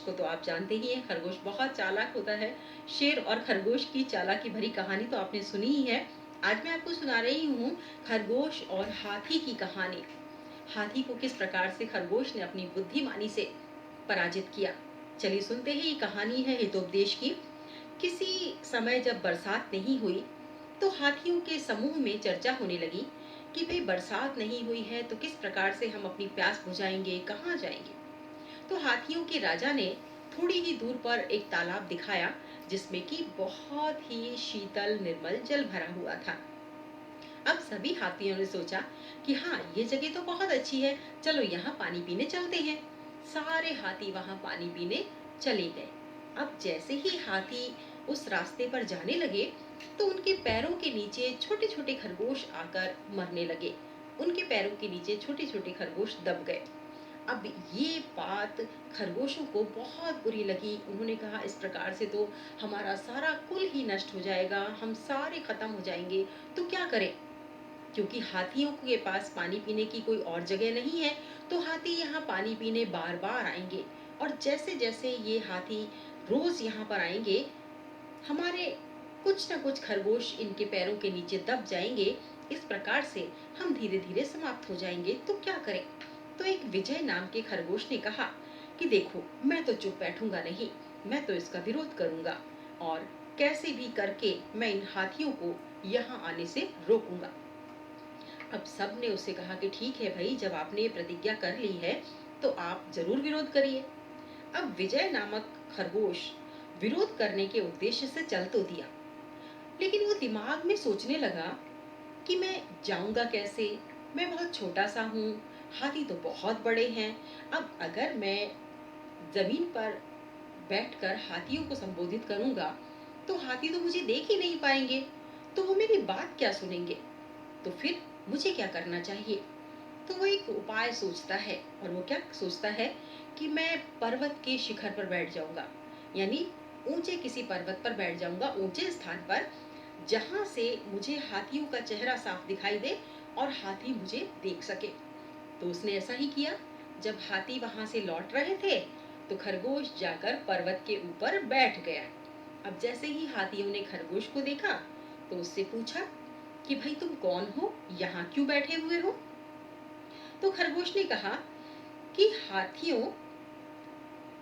को तो आप जानते ही हैं, खरगोश बहुत चालाक होता है। शेर और खरगोश की चालाकी भरी कहानी तो आपने सुनी ही है। आज मैं आपको सुना रही हूँ खरगोश और हाथी की कहानी। हाथी को किस प्रकार से खरगोश ने अपनी बुद्धिमानी से पराजित किया। चलिए सुनते हैं, ये कहानी है हितोपदेश की। किसी समय जब बरसात नहीं हुई तो हाथियों के समूह में चर्चा होने लगी कि भाई बरसात नहीं हुई है तो किस प्रकार से हम अपनी प्यास बुझाएंगे, कहाँ जाएंगे। तो हाथियों के राजा ने थोड़ी ही दूर पर एक तालाब दिखाया जिसमें कि बहुत ही शीतल निर्मल जल भरा हुआ था। अब सभी हाथियों ने सोचा कि हाँ, ये जगह तो बहुत अच्छी है, चलो यहाँ पानी पीने चलते हैं। सारे हाथी वहां पानी पीने चले गए। अब जैसे ही हाथी उस रास्ते पर जाने लगे तो उनके पैरों के नीचे छोटे छोटे खरगोश आकर मरने लगे। उनके पैरों के नीचे छोटे छोटे खरगोश दब गए। अब ये बात खरगोशों को बहुत बुरी लगी। उन्होंने कहा इस प्रकार से तो हमारा सारा कुल ही नष्ट हो जाएगा, हम सारे खत्म हो जाएंगे, तो क्या करें। क्योंकि हाथियों के पास पानी पीने की कोई और जगह नहीं है, तो हाथी यहाँ पानी पीने बार बार आएंगे। और जैसे जैसे ये हाथी रोज यहाँ पर आएंगे, हमारे कुछ न कुछ खरगोश इनके पैरों के नीचे दब जाएंगे। इस प्रकार से हम धीरे धीरे समाप्त हो जाएंगे, तो क्या करें। तो एक विजय नाम के खरगोश ने कहा कि देखो, मैं तो चुप बैठूंगा नहीं, मैं तो इसका विरोध करूंगा और कैसे भी करके मैं इन हाथियों को यहाँ आने से रोकूंगा। अब सब ने उससे कहा कि ठीक है भाई, जब आपने ये प्रतिज्ञा कर ली है तो आप जरूर विरोध करिए। अब विजय नामक खरगोश विरोध करने के उद्देश्य से चल तो दिया, लेकिन वो दिमाग में सोचने लगा कि मैं जाऊंगा कैसे, मैं बहुत छोटा सा हूँ, हाथी तो बहुत बड़े हैं। अब अगर मैं जमीन पर बैठकर हाथियों को संबोधित करूंगा तो हाथी तो मुझे देख ही नहीं पाएंगे, तो वो मेरी बात क्या सुनेंगे। तो फिर मुझे क्या करना चाहिए। तो वो एक उपाय सोचता है, और वो क्या सोचता है कि मैं पर्वत के शिखर पर बैठ जाऊंगा, यानी ऊंचे किसी पर्वत पर बैठ जाऊंगा, ऊंचे स्थान पर, जहां से मुझे हाथियों का चेहरा साफ दिखाई दे और हाथी मुझे देख सके। तो उसने ऐसा ही किया। जब हाथी वहां से लौट रहे थे तो खरगोश जाकर पर्वत के ऊपर बैठ गया। अब जैसे ही हाथियों ने खरगोश को देखा तो उससे पूछा कि भाई तुम कौन हो, यहाँ क्यों बैठे हुए हो। तो खरगोश ने कहा कि हाथियों,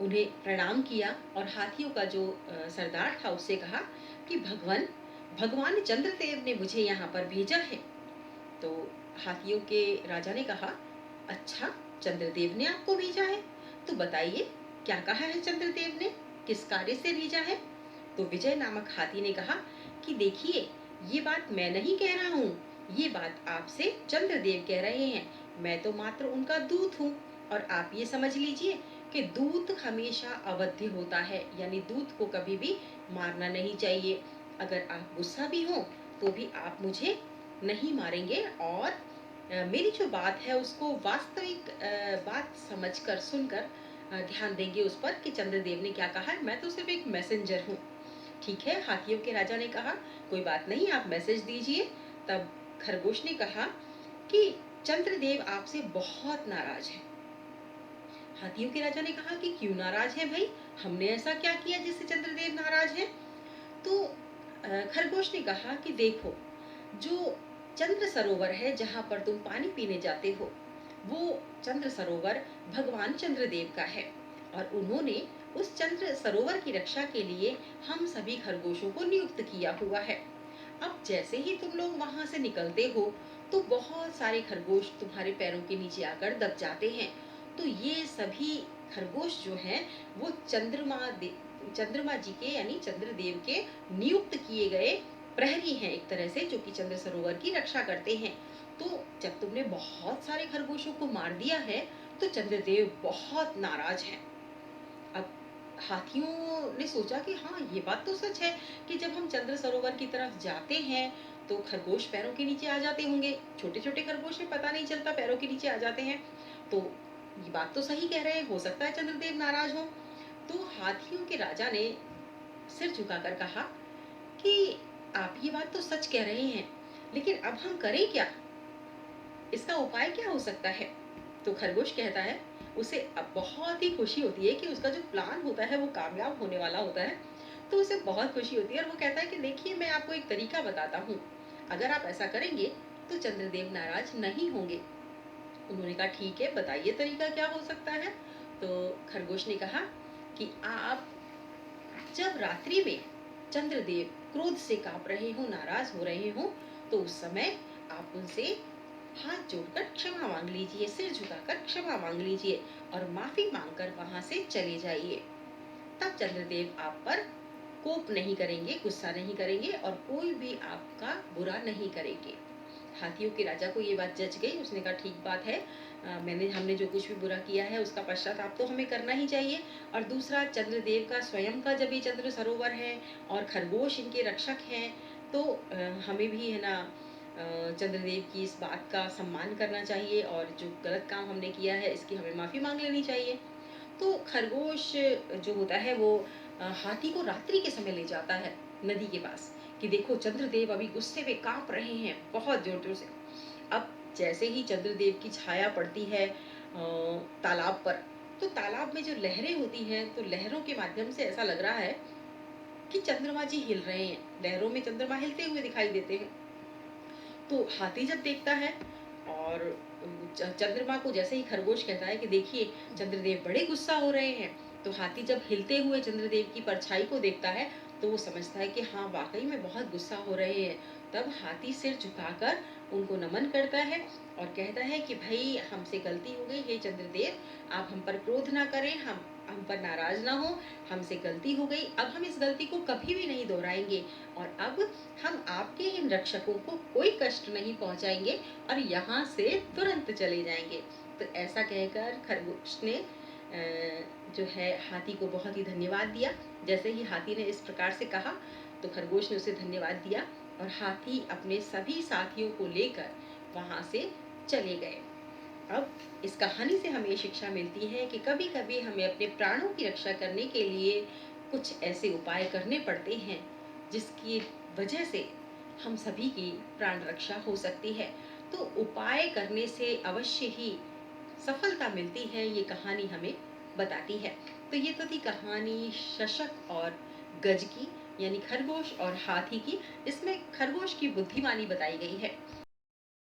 उन्हें प्रणाम किया और हाथियों का जो सरदार था उससे कहा कि भगवान भगवान चंद्रदेव ने मुझे यहाँ पर भेजा है। तो हाथियों के राजा ने कहा, अच्छा, चंद्रदेव ने आपको भेजा है, तो बताइए क्या कहा है चंद्रदेव ने, किस कार्य से भेजा है। तो विजय नामक हाथी ने कहा कि देखिए, ये बात मैं नहीं कह रहा हूँ, ये बात आपसे चंद्रदेव कह रहे हैं, मैं तो मात्र उनका दूत हूँ। और आप ये समझ लीजिए कि दूत हमेशा अवध्य होता है, यानी दूत को कभी भी मारना नहीं चाहिए। अगर आप गुस्सा भी हो तो भी आप मुझे नहीं मारेंगे, और मेरी जो बात है उसको वास्तविक बात समझकर, सुनकर ध्यान देंगे उस पर कि चंद्रदेव ने क्या कहा है, मैं तो सिर्फ एक मैसेंजर हूँ। ठीक है, हाथियों के राजा ने कहा, कोई बात नहीं, आप मैसेज दीजिए। तब खरगोश ने कहा कि चंद्रदेव आपसे बहुत नाराज है। हाथियों के राजा ने कहा कि क्यों नाराज है भाई, हमने ऐसा क्या किया जिससे चंद्रदेव नाराज है। तो खरगोश ने कहा कि देखो, जो चंद्र सरोवर है जहाँ पर तुम पानी पीने जाते हो, वो चंद्र सरोवर भगवान चंद्रदेव का है, और उन्होंने उस चंद्र सरोवर की रक्षा के लिए हम सभी खरगोशों को नियुक्त किया हुआ है। अब जैसे ही तुम लोग वहां से निकलते हो तो बहुत सारे खरगोश तुम्हारे पैरों के नीचे आकर दब जाते हैं। तो ये सभी खरगोश जो हैं वो चंद्रमा जी के, यानी चंद्रदेव के नियुक्त किए गए प्रहरी हैं, एक तरह से, जो कि चंद्र सरोवर की रक्षा करते हैं। तो जब तुमने बहुत सारे खरगोशों को मार दिया है तो चंद्रदेव बहुत नाराज हैं। अब हाथियों ने सोचा कि हाँ, ये बात तो सच है कि जब हम चंद्र सरोवर की तरफ जाते हैं तो खरगोश पैरों के नीचे आ जाते होंगे, छोटे छोटे खरगोश हैं, पता नहीं चलता, पैरों के नीचे आ जाते हैं। तो ये बात तो सही कह रहे हैं, हो सकता है चंद्रदेव नाराज हो। तो हाथियों के राजा ने सिर झुकाकर कहा कि आप ये बात तो सच कह रहे हैं, लेकिन अब हम करें क्या, इसका उपाय क्या हो सकता है। तो खरगोश कहता है, उसे बहुत ही खुशी होती है कि उसका जो प्लान होता है वो कामयाब होने वाला होता है। तो उसे बहुत खुशी होती है और वो कहता है कि देखिए मैं आपको एक तरीका बताता हूँ, अगर आप ऐसा करेंगे तो चंद्रदेव नाराज नहीं होंगे। उन्होंने कहा ठीक है, बताइए तरीका क्या हो सकता है। तो खरगोश ने कहा कि आप जब रात्रि में चंद्रदेव क्रोध से कांप रहे हो, नाराज हो रहे हो, तो उस समय आप उनसे हाथ जोड़कर क्षमा मांग लीजिए, सिर झुकाकर क्षमा मांग लीजिए और माफी मांगकर वहां से चले जाइए। तब चंद्रदेव आप पर कोप नहीं करेंगे, गुस्सा नहीं करेंगे और कोई भी आपका बुरा नहीं करेंगे। हाथियों के राजा को ये बात जच गई। उसने कहा ठीक बात है, हमने जो कुछ भी बुरा किया है उसका पश्चाताप तो हमें करना ही चाहिए। और दूसरा, चंद्रदेव का स्वयं का जब ये चंद्र सरोवर है और खरगोश इनके रक्षक हैं, तो हमें भी है ना चंद्रदेव की इस बात का सम्मान करना चाहिए और जो गलत काम हमने किया है इसकी हमें माफी मांग लेनी चाहिए। तो खरगोश जो होता है वो हाथी को रात्रि के समय ले जाता है नदी के पास कि देखो चंद्रदेव अभी गुस्से में कांप रहे हैं बहुत जोर जोर से। अब जैसे ही चंद्रदेव की छाया पड़ती है तालाब पर, तो तालाब में जो लहरें होती हैं तो लहरों के माध्यम से ऐसा लग रहा है कि चंद्रमा जी हिल रहे हैं, लहरों में चंद्रमा हिलते हुए दिखाई देते हैं। तो हाथी जब देखता है और चंद्रमा को जैसे ही खरगोश कहता है कि देखिए चंद्रदेव बड़े गुस्सा हो रहे हैं, तो हाथी जब हिलते हुए चंद्रदेव की परछाई को देखता है तो वो समझता है कि हाँ वाकई में बहुत गुस्सा हो रहे हैं। तब हाथी सिर झुकाकर उनको नमन करता है और कहता है कि भाई हमसे गलती हो गई, हे चंद्रदेव आप हम पर क्रोध ना करें, हम पर नाराज ना हो, हमसे गलती हो गई, अब हम इस गलती को कभी भी नहीं दोहराएंगे और अब हम आपके इन रक्षकों को कोई कष्ट नहीं पहुंचाएंगे और यहाँ से तुरंत चले जाएंगे। तो ऐसा कहकर खरगोश ने जो है हाथी को बहुत ही धन्यवाद दिया। जैसे ही हाथी ने इस प्रकार से कहा तो खरगोश ने उसे धन्यवाद दिया और हाथी अपने सभी साथियों को लेकर वहां से चले गए। अब इस कहानी से हमें शिक्षा मिलती है कि कभी कभी हमें अपने प्राणों की रक्षा करने के लिए कुछ ऐसे उपाय करने पड़ते हैं जिसकी वजह से हम सभी की प्राण रक्षा हो सकती है। तो उपाय करने से अवश्य ही सफलता मिलती है, ये कहानी हमें बताती है। तो ये तो थी कहानी शशक और गज की, यानी खरगोश और हाथी की। इसमें खरगोश की बुद्धिमानी बताई गई है।